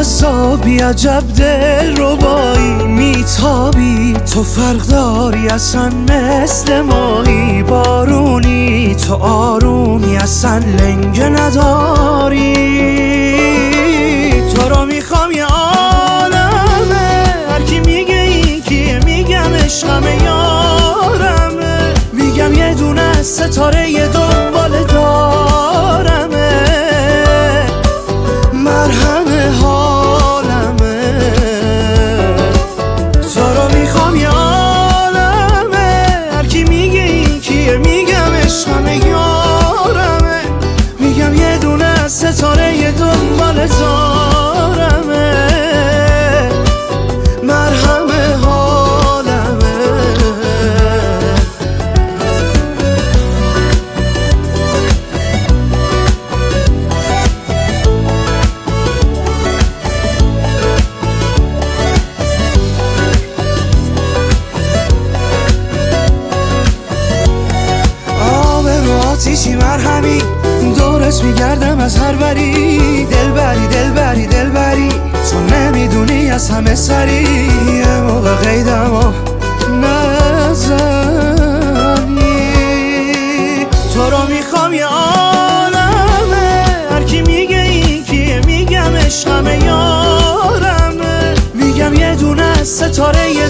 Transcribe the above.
جذابی عجب دل ربایی میتابی تو فرق داری اصلا مثل ماهی بارونی تو آرومی اصلا لنگه نداری تو رو میخوام یه عالمه هرکی میگه این کیه میگم عشقمه یارمه میگم یه دونه ستاره یه دنبال دارمه مرهم حالمه تو رو میخوام یه عالمه هرکی میگه این کیه میگم عشقمه یارمه میگم یه دونه ستاره یه دنبال دارمه مرهم حالمه آتیشی مرهمی دورت میگردم از هر وری دلبری دلبری دلبری تو نمیدونی از همه سری یه موقع قیدم و نزنی تو رو میخوام یه عالمه هرکی میگه این کیه میگم عشقمه یارمه میگم یه دونه ستاره یه